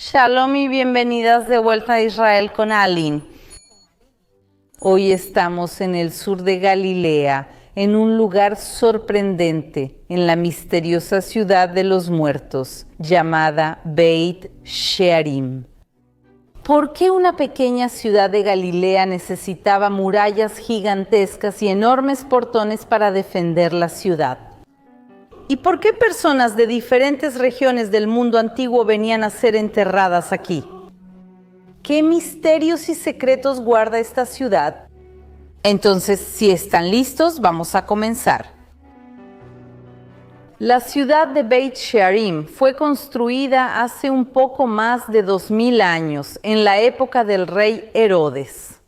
Shalom y bienvenidas de vuelta a Israel con Aline. Hoy estamos en el sur de Galilea, en un lugar sorprendente, en la misteriosa ciudad de los muertos, llamada Beit Shearim. ¿Por qué una pequeña ciudad de Galilea necesitaba murallas gigantescas y enormes portones para defender la ciudad? ¿Y por qué personas de diferentes regiones del mundo antiguo venían a ser enterradas aquí? ¿Qué misterios y secretos guarda esta ciudad? Entonces, si están listos, vamos a comenzar. La ciudad de Beit Shearim fue construida hace un poco más de 2000 años, en la época del rey Herodes.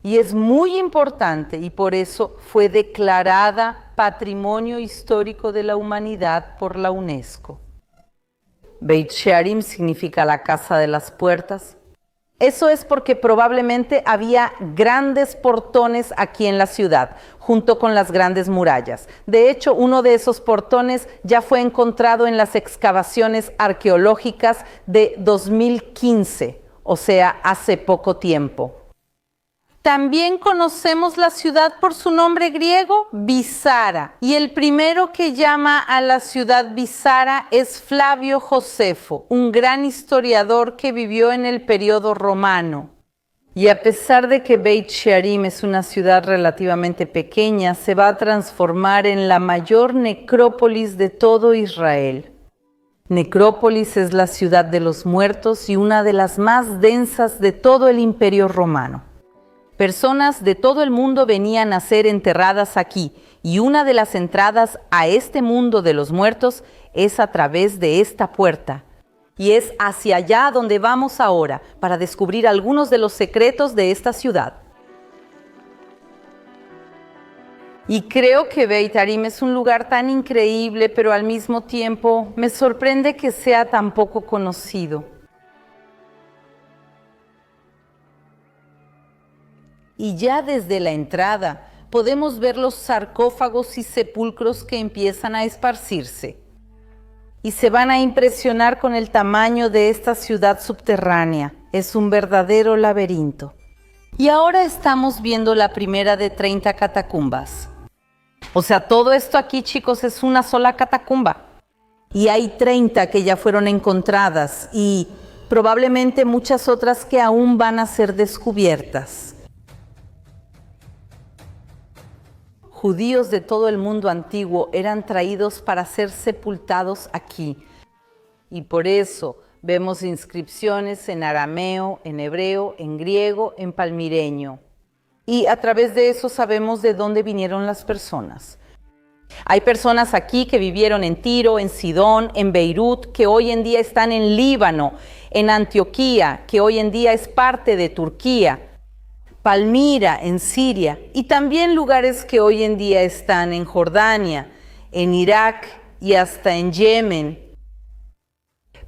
Y es muy importante y por eso fue declarada Patrimonio Histórico de la Humanidad por la UNESCO. Beit Shearim significa la casa de las puertas. Eso es porque probablemente había grandes portones aquí en la ciudad, junto con las grandes murallas. De hecho, uno de esos portones ya fue encontrado en las excavaciones arqueológicas de 2015, o sea, hace poco tiempo. También conocemos la ciudad por su nombre griego, Bizara, y el primero que llama a la ciudad Bizara es Flavio Josefo, un gran historiador que vivió en el periodo romano. Y a pesar de que Beit Shearim es una ciudad relativamente pequeña, se va a transformar en la mayor necrópolis de todo Israel. Necrópolis es la ciudad de los muertos y una de las más densas de todo el Imperio Romano. Personas de todo el mundo venían a ser enterradas aquí, y una de las entradas a este mundo de los muertos es a través de esta puerta. Y es hacia allá donde vamos ahora, para descubrir algunos de los secretos de esta ciudad. Y creo que Beit Shearim es un lugar tan increíble, pero al mismo tiempo me sorprende que sea tan poco conocido. Y ya desde la entrada podemos ver los sarcófagos y sepulcros que empiezan a esparcirse. Y se van a impresionar con el tamaño de esta ciudad subterránea. Es un verdadero laberinto. Y ahora estamos viendo la primera de 30 catacumbas. O sea, todo esto aquí, chicos, es una sola catacumba. Y hay 30 que ya fueron encontradas y probablemente muchas otras que aún van a ser descubiertas. Judíos de todo el mundo antiguo eran traídos para ser sepultados aquí. Y por eso vemos inscripciones en arameo, en hebreo, en griego, en palmireño. Y a través de eso sabemos de dónde vinieron las personas. Hay personas aquí que vivieron en Tiro, en Sidón, en Beirut, que hoy en día están en Líbano, en Antioquía, que hoy en día es parte de Turquía, Palmira, en Siria, y también lugares que hoy en día están en Jordania, en Irak y hasta en Yemen.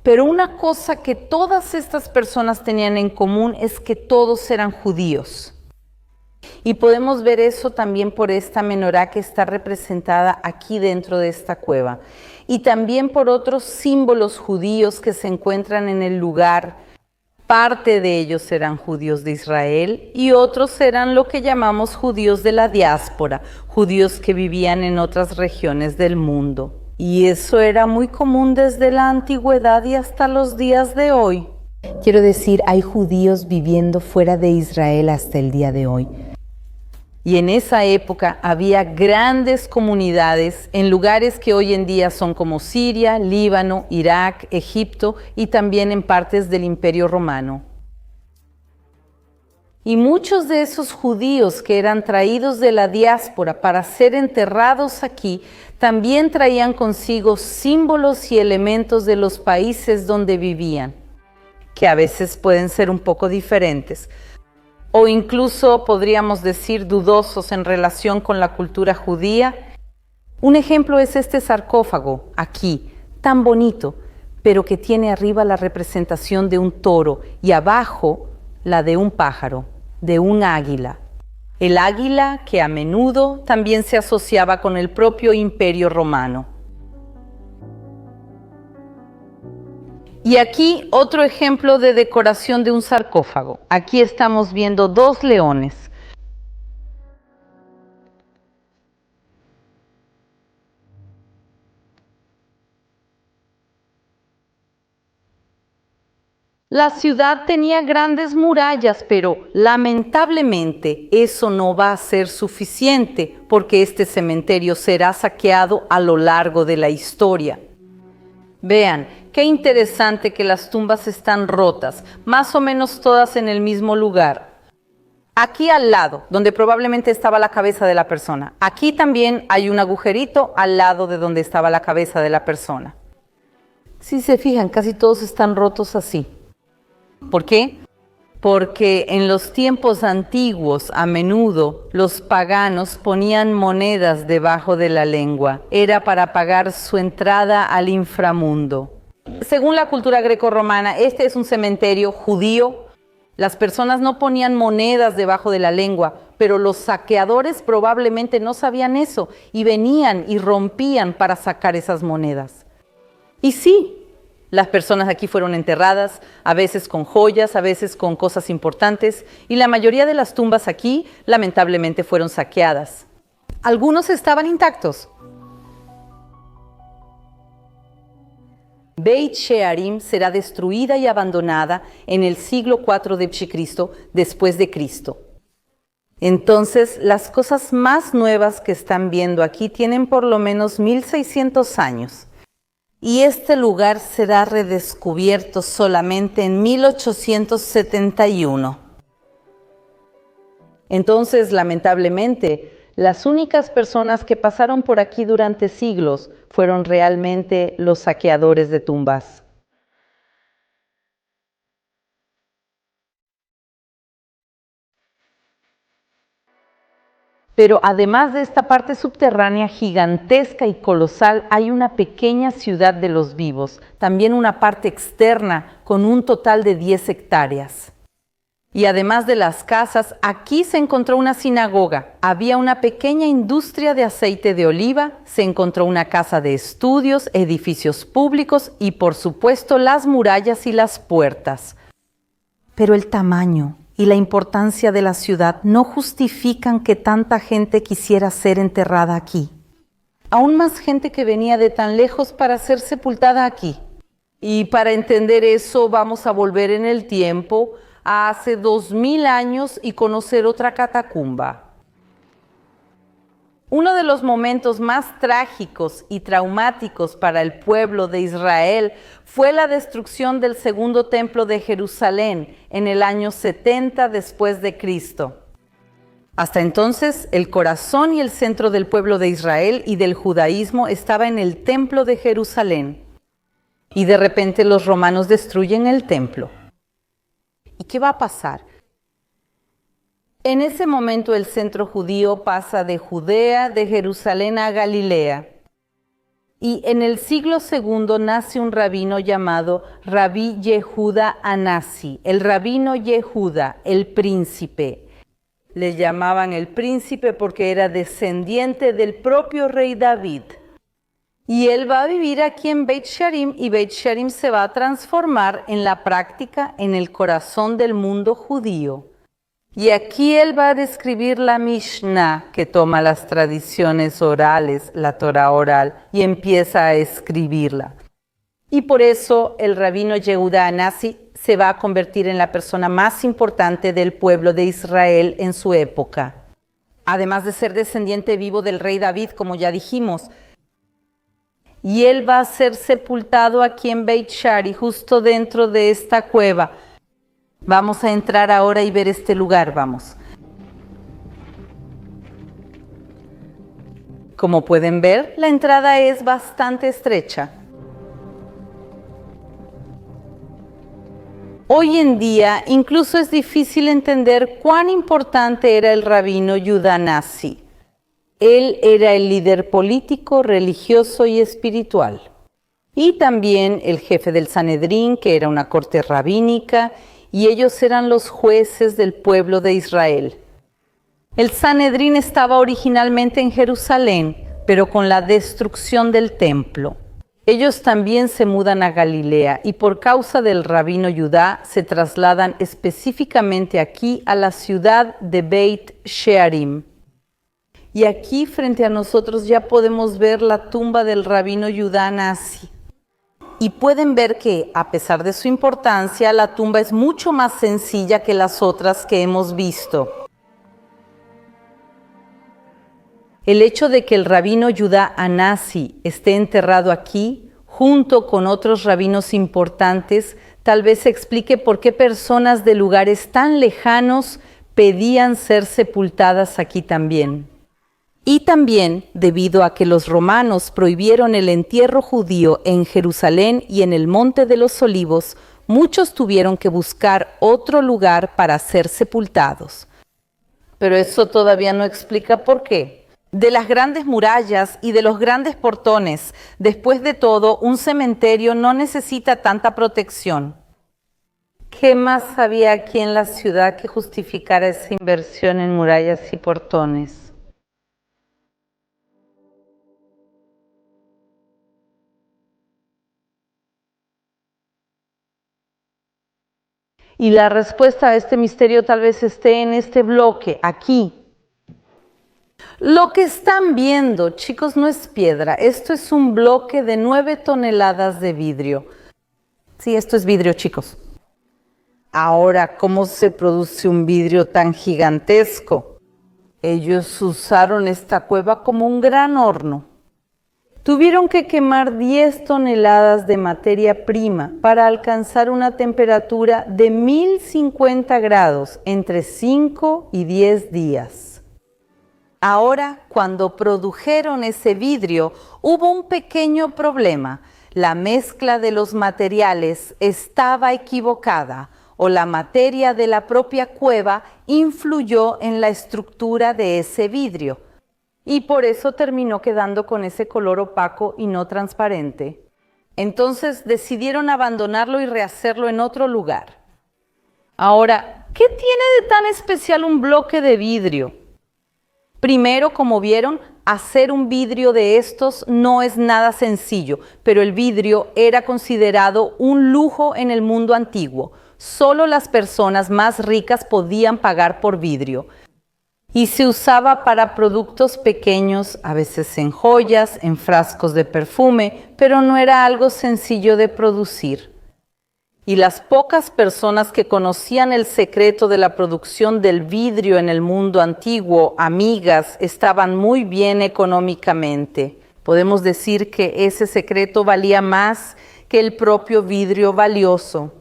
Pero una cosa que todas estas personas tenían en común es que todos eran judíos. Y podemos ver eso también por esta menorá que está representada aquí dentro de esta cueva. Y también por otros símbolos judíos que se encuentran en el lugar. Parte de ellos eran judíos de Israel y otros eran lo que llamamos judíos de la diáspora, judíos que vivían en otras regiones del mundo. Y eso era muy común desde la antigüedad y hasta los días de hoy. Quiero decir, hay judíos viviendo fuera de Israel hasta el día de hoy. Y en esa época había grandes comunidades en lugares que hoy en día son como Siria, Líbano, Irak, Egipto y también en partes del Imperio Romano. Y muchos de esos judíos que eran traídos de la diáspora para ser enterrados aquí, también traían consigo símbolos y elementos de los países donde vivían, que a veces pueden ser un poco diferentes. O incluso podríamos decir dudosos en relación con la cultura judía. Un ejemplo es este sarcófago aquí, tan bonito, pero que tiene arriba la representación de un toro y abajo la de un pájaro, de un águila. El águila que a menudo también se asociaba con el propio Imperio Romano. Y aquí otro ejemplo de decoración de un sarcófago. Aquí estamos viendo 2 leones. La ciudad tenía grandes murallas, pero lamentablemente eso no va a ser suficiente porque este cementerio será saqueado a lo largo de la historia. Vean, qué interesante que las tumbas están rotas, más o menos todas en el mismo lugar. Aquí al lado, donde probablemente estaba la cabeza de la persona. Aquí también hay un agujerito al lado de donde estaba la cabeza de la persona. Si se fijan, casi todos están rotos así. ¿Por qué? Porque en los tiempos antiguos, a menudo, los paganos ponían monedas debajo de la lengua. Era para pagar su entrada al inframundo. Según la cultura grecorromana, este es un cementerio judío. Las personas no ponían monedas debajo de la lengua, pero los saqueadores probablemente no sabían eso y venían y rompían para sacar esas monedas. Y sí, las personas aquí fueron enterradas, a veces con joyas, a veces con cosas importantes, y la mayoría de las tumbas aquí, lamentablemente, fueron saqueadas. Algunos estaban intactos. Beit Shearim será destruida y abandonada en el siglo IV d.C. después de Cristo. Entonces, las cosas más nuevas que están viendo aquí tienen por lo menos 1600 años. Y este lugar será redescubierto solamente en 1871. Entonces, lamentablemente, las únicas personas que pasaron por aquí durante siglos fueron realmente los saqueadores de tumbas. Pero además de esta parte subterránea gigantesca y colosal, hay una pequeña ciudad de los vivos, también una parte externa con un total de 10 hectáreas. Y además de las casas, aquí se encontró una sinagoga, había una pequeña industria de aceite de oliva, se encontró una casa de estudios, edificios públicos y por supuesto las murallas y las puertas. Pero el tamaño y la importancia de la ciudad no justifican que tanta gente quisiera ser enterrada aquí. Aún más gente que venía de tan lejos para ser sepultada aquí. Y para entender eso vamos a volver en el tiempo a hace 2000 años y conocer otra catacumba. Uno de los momentos más trágicos y traumáticos para el pueblo de Israel fue la destrucción del segundo templo de Jerusalén en el año 70 después de Cristo. Hasta entonces, el corazón y el centro del pueblo de Israel y del judaísmo estaba en el templo de Jerusalén. Y de repente los romanos destruyen el templo. ¿Y qué va a pasar? En ese momento el centro judío pasa de Judea, de Jerusalén a Galilea. Y en el siglo II nace un rabino llamado Rabí Yehuda Anasi, el rabino Yehuda, el príncipe. Le llamaban el príncipe porque era descendiente del propio rey David. Y él va a vivir aquí en Beit Shearim y Beit Shearim se va a transformar en la práctica en el corazón del mundo judío. Y aquí él va a describir la Mishnah, que toma las tradiciones orales, la Torah oral, y empieza a escribirla. Y por eso el rabino Yehuda Anasi se va a convertir en la persona más importante del pueblo de Israel en su época. Además de ser descendiente vivo del rey David, como ya dijimos. Y él va a ser sepultado aquí en Beit Shari, justo dentro de esta cueva. Vamos a entrar ahora y ver este lugar, vamos. Como pueden ver, la entrada es bastante estrecha. Hoy en día, incluso es difícil entender cuán importante era el rabino Yehuda Anasi. Él era el líder político, religioso y espiritual. Y también el jefe del Sanedrín, que era una corte rabínica, y ellos eran los jueces del pueblo de Israel. El Sanedrín estaba originalmente en Jerusalén, pero con la destrucción del templo, Ellos también se mudan a Galilea y por causa del rabino Judá se trasladan específicamente aquí a la ciudad de Beit Shearim. Y aquí frente a nosotros ya podemos ver la tumba del rabino Judá Nasi. Y pueden ver que, a pesar de su importancia, la tumba es mucho más sencilla que las otras que hemos visto. El hecho de que el rabino Judá Anasi esté enterrado aquí, junto con otros rabinos importantes, tal vez explique por qué personas de lugares tan lejanos pedían ser sepultadas aquí también. Y también debido a que los romanos prohibieron el entierro judío en Jerusalén y en el Monte de los Olivos, muchos tuvieron que buscar otro lugar para ser sepultados. Pero eso todavía no explica por qué. De las grandes murallas y de los grandes portones, después de todo, un cementerio no necesita tanta protección. ¿Qué más había aquí en la ciudad que justificara esa inversión en murallas y portones? Y la respuesta a este misterio tal vez esté en este bloque, aquí. Lo que están viendo, chicos, no es piedra. Esto es un bloque de 9 toneladas de vidrio. Sí, esto es vidrio, chicos. Ahora, ¿cómo se produce un vidrio tan gigantesco? Ellos usaron esta cueva como un gran horno. Tuvieron que quemar 10 toneladas de materia prima para alcanzar una temperatura de 1050 grados entre 5 y 10 días. Ahora, cuando produjeron ese vidrio, hubo un pequeño problema. La mezcla de los materiales estaba equivocada o la materia de la propia cueva influyó en la estructura de ese vidrio. Y por eso terminó quedando con ese color opaco y no transparente. Entonces decidieron abandonarlo y rehacerlo en otro lugar. Ahora, ¿qué tiene de tan especial un bloque de vidrio? Primero, como vieron, hacer un vidrio de estos no es nada sencillo, pero el vidrio era considerado un lujo en el mundo antiguo. Solo las personas más ricas podían pagar por vidrio. Y se usaba para productos pequeños, a veces en joyas, en frascos de perfume, pero no era algo sencillo de producir. Y las pocas personas que conocían el secreto de la producción del vidrio en el mundo antiguo, amigas, estaban muy bien económicamente. Podemos decir que ese secreto valía más que el propio vidrio valioso.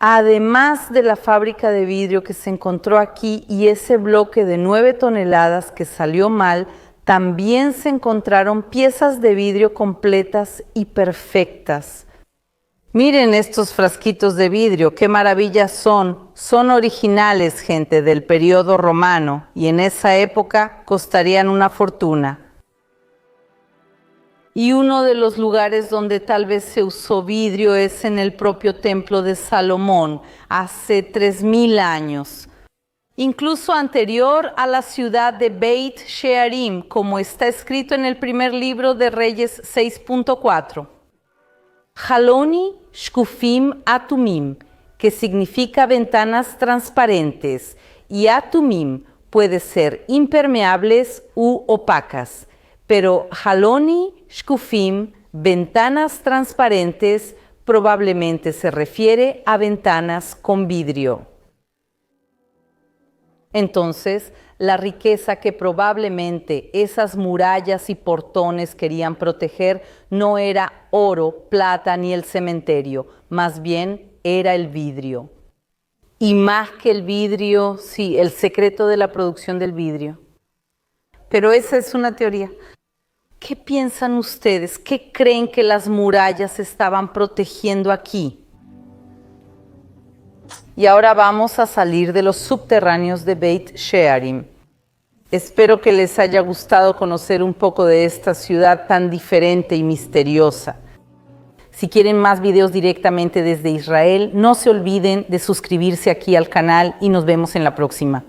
Además de la fábrica de vidrio que se encontró aquí y ese bloque de 9 toneladas que salió mal, también se encontraron piezas de vidrio completas y perfectas. Miren estos frasquitos de vidrio, qué maravillas son. Son originales, gente, del periodo romano y en esa época costarían una fortuna. Y uno de los lugares donde tal vez se usó vidrio es en el propio templo de Salomón, hace 3000 años. Incluso anterior a la ciudad de Beit Shearim, como está escrito en el primer libro de Reyes 6.4. Haloni Shkufim Atumim, que significa ventanas transparentes, y Atumim puede ser impermeables u opacas. Pero Haloni Shkufim, ventanas transparentes, probablemente se refiere a ventanas con vidrio. Entonces, la riqueza que probablemente esas murallas y portones querían proteger no era oro, plata ni el cementerio, más bien era el vidrio. Y más que el vidrio, sí, el secreto de la producción del vidrio. Pero esa es una teoría. ¿Qué piensan ustedes? ¿Qué creen que las murallas estaban protegiendo aquí? Y ahora vamos a salir de los subterráneos de Beit Shearim. Espero que les haya gustado conocer un poco de esta ciudad tan diferente y misteriosa. Si quieren más videos directamente desde Israel, no se olviden de suscribirse aquí al canal y nos vemos en la próxima.